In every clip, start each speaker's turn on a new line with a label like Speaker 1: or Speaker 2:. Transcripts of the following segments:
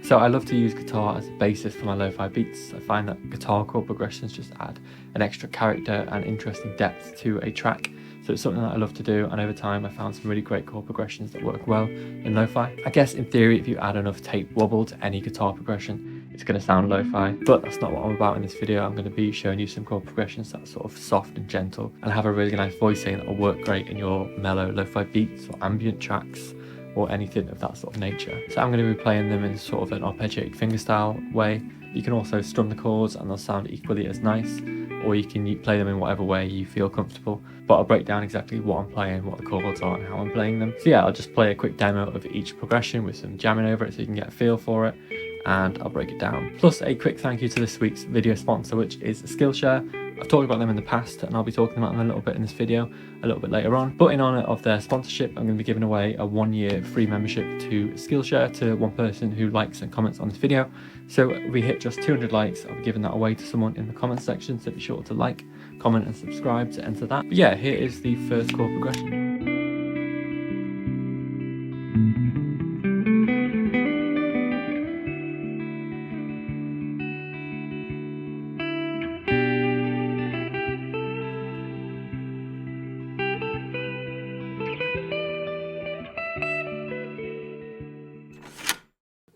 Speaker 1: So I love to use guitar as a basis for my lo-fi beats. I find that guitar chord progressions just add an extra character and interesting depth to a track. So it's something that I love to do, and over time I found some really great chord progressions that work well in lo-fi. I guess in theory, if you add enough tape wobble to any guitar progression, it's going to sound lo-fi, but that's not what I'm about in this video. I'm going to be showing you some chord progressions that are sort of soft and gentle and have a really nice voicing that will work great in your mellow lo-fi beats or ambient tracks or anything of that sort of nature. So I'm going to be playing them in sort of an arpeggiated fingerstyle way. You can also strum the chords and they'll sound equally as nice, or you can play them in whatever way you feel comfortable. But I'll break down exactly what I'm playing, what the chords are, and how I'm playing them. So yeah, I'll just play a quick demo of each progression with some jamming over it so you can get a feel for it, and I'll break it down. Plus a quick thank you to this week's video sponsor, which is Skillshare. I've talked about them in the past and I'll be talking about them a little bit in this video a little bit later on. But in honour of their sponsorship, I'm going to be giving away a 1-year free membership to Skillshare to one person who likes and comments on this video. So if we hit just 200 likes, I'll be giving that away to someone in the comments section, so be sure to like, comment and subscribe to enter that. But yeah, here is the first chord progression.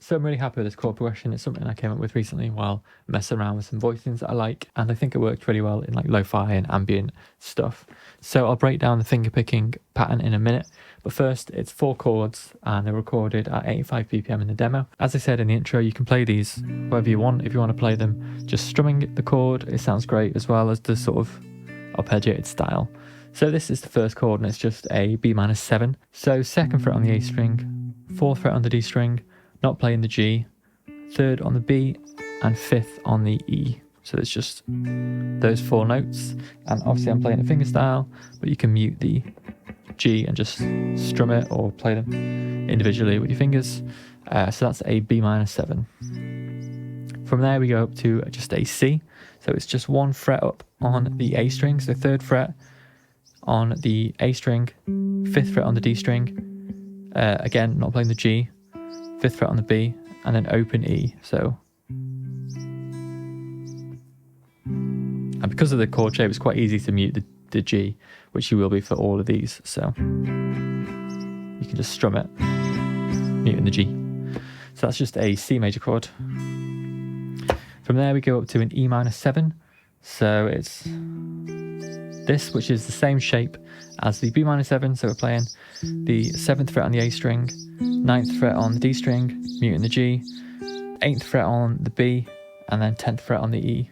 Speaker 1: So I'm really happy with this chord progression. It's something I came up with recently while messing around with some voicings that I like, and I think it worked really well in like lo-fi and ambient stuff. So I'll break down the finger picking pattern in a minute, but first it's 4 chords and they're recorded at 85 BPM in the demo. As I said in the intro, you can play these however you want. If you want to play them just strumming the chord, it sounds great, as well as the sort of arpeggiated style. So this is the first chord and it's just a B-7. So 2nd fret on the A string, 4th fret on the D string, not playing the G, 3rd on the B, and 5th on the E. So it's just those 4 notes, and obviously I'm playing a fingerstyle, but you can mute the G and just strum it or play them individually with your fingers. So that's a B-7. From there we go up to just a C. So it's just 1 fret up on the A string, so 3rd fret on the A string, 5th fret on the D string, again not playing the G, 5th fret on the B, and then open E. So, and because of the chord shape, it's quite easy to mute the G, which you will be for all of these. So you can just strum it, muting the G. So that's just a C major chord. From there we go up to an E-7. So it's this, which is the same shape as the B-7. So we're playing the 7th fret on the A string, 9th fret on the D string, muting the G, 8th fret on the B, and then 10th fret on the E.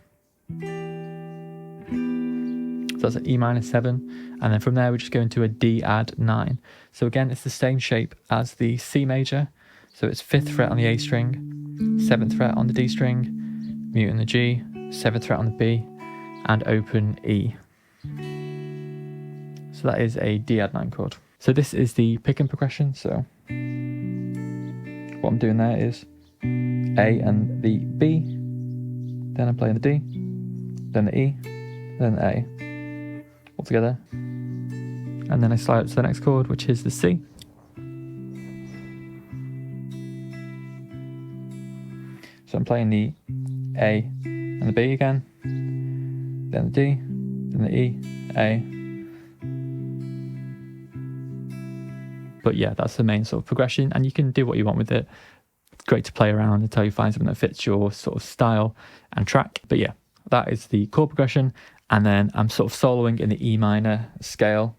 Speaker 1: So that's an E-7, and then from there we just go into a D add 9. So again, it's the same shape as the C major. So it's 5th fret on the A string, 7th fret on the D string, muting the G, 7th fret on the B, and open E. So that is a D add 9 chord. So this is the picking progression. So what I'm doing there is A and the B, then I'm playing the D, then the E, then the A, all together. And then I slide up to the next chord, which is the C. So I'm playing the A and the B again, then the D, then the E, A. But yeah, that's the main sort of progression, and you can do what you want with it. It's great to play around until you find something that fits your sort of style and track. But yeah, that is the chord progression, and then I'm sort of soloing in the E minor scale,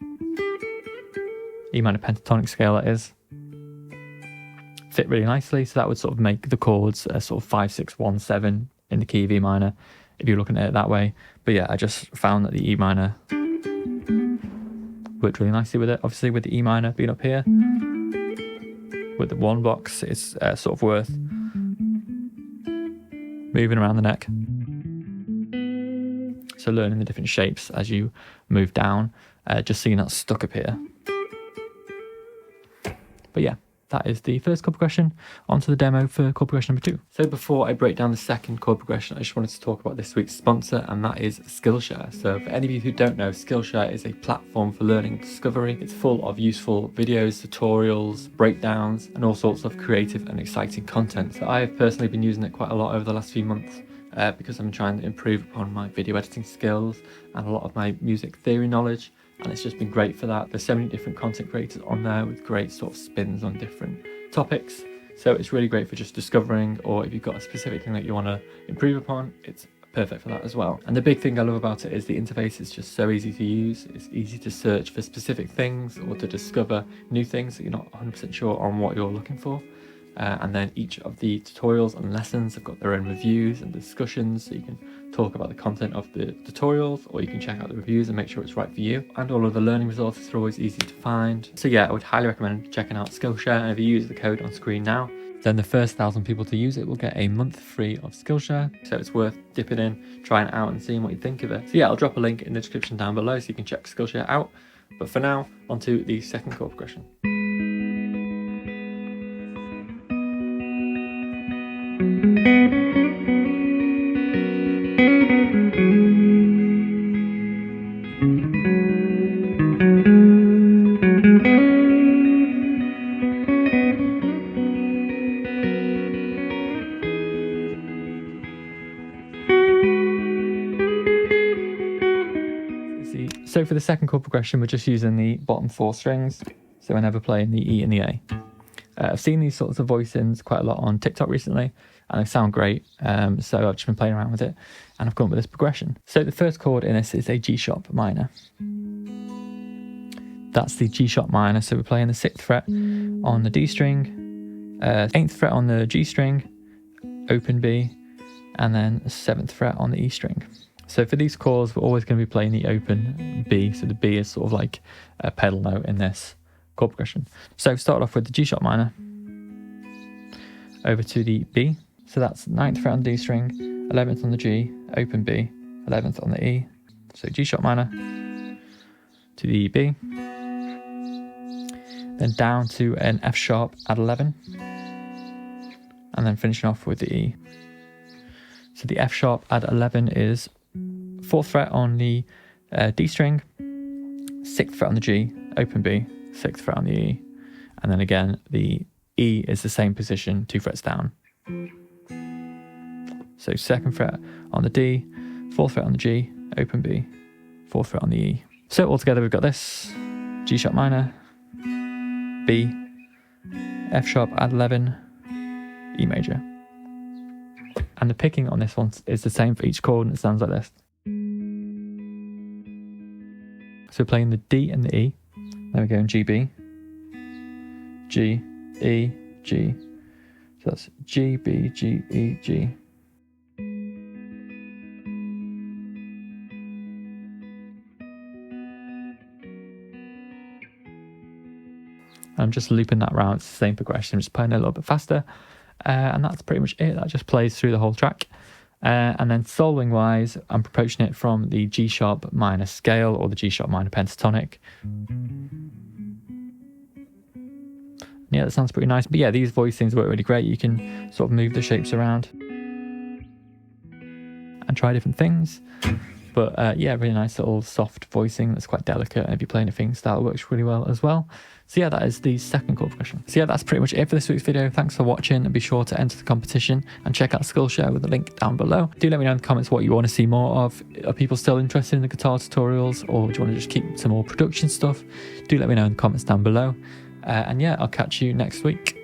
Speaker 1: E minor pentatonic scale that is. Fit really nicely, so that would sort of make the chords a sort of 5, 6, 1, 7 in the key of E minor, if you're looking at it that way. But yeah, I just found that the E minor worked really nicely with it. Obviously with the E minor being up here, with the 1 box, it's sort of worth moving around the neck. So learning the different shapes as you move down, just so you're not stuck up here. But yeah, that is the first chord progression. On to the demo for chord progression number 2. So before I break down the second chord progression, I just wanted to talk about this week's sponsor, and that is Skillshare. So for any of you who don't know, Skillshare is a platform for learning and discovery. It's full of useful videos, tutorials, breakdowns, and all sorts of creative and exciting content. So I have personally been using it quite a lot over the last few months because I'm trying to improve upon my video editing skills and a lot of my music theory knowledge. And it's just been great for that. There's so many different content creators on there with great sort of spins on different topics. So it's really great for just discovering, or if you've got a specific thing that you want to improve upon, it's perfect for that as well. And the big thing I love about it is the interface is just so easy to use. It's easy to search for specific things or to discover new things that you're not 100% sure on what you're looking for. And then each of the tutorials and lessons have got their own reviews and discussions, so you can talk about the content of the tutorials, or you can check out the reviews and make sure it's right for you. And all of the learning resources are always easy to find. So yeah, I would highly recommend checking out Skillshare, and if you use the code on screen now, then the first 1,000 people to use it will get a month free of Skillshare. So it's worth dipping in, trying it out and seeing what you think of it. So yeah, I'll drop a link in the description down below so you can check Skillshare out. But for now, onto the second chord progression. So for the second chord progression, we're just using the bottom 4 strings. So we're never playing the E and the A. I've seen these sorts of voicings quite a lot on TikTok recently, and they sound great. So I've just been playing around with it, and I've come up with this progression. So the first chord in this is a G sharp minor. That's the G sharp minor. So we're playing the 6th fret on the D string, 8th fret on the G string, open B, and then 7th fret on the E string. So for these chords, we're always going to be playing the open B. So the B is sort of like a pedal note in this chord progression. So start off with the G sharp minor, over to the B. So that's 9th fret on the D string, 11th on the G, open B, 11th on the E. So G sharp minor to the B, then down to an F sharp at 11, and then finishing off with the E. So the F sharp at 11 is 4th fret on the D string, 6th fret on the G, open B, 6th fret on the E, and then again the E is the same position, 2 frets down. So 2nd fret on the D, 4th fret on the G, open B, 4th fret on the E. So altogether we've got this: G sharp minor, B, F sharp add 11, E major. And the picking on this one is the same for each chord, and it sounds like this. So playing the D and the E, then we go in G, B, G, E, G. So that's G, B, G, E, G. I'm just looping that round. It's the same progression, I'm just playing it a little bit faster. And that's pretty much it. That just plays through the whole track. And then soloing wise, I'm approaching it from the G sharp minor scale or the G sharp minor pentatonic. Yeah, that sounds pretty nice. But yeah, these voicings work really great. You can sort of move the shapes around and try different things. But yeah, really nice little soft voicing that's quite delicate. And if you're playing a finger style, it works really well as well. So yeah, that is the second chord progression. So yeah, that's pretty much it for this week's video. Thanks for watching, and be sure to enter the competition and check out Skillshare with the link down below. Do let me know in the comments what you want to see more of. Are people still interested in the guitar tutorials, or do you want to just keep some more production stuff? Do let me know in the comments down below. And yeah, I'll catch you next week.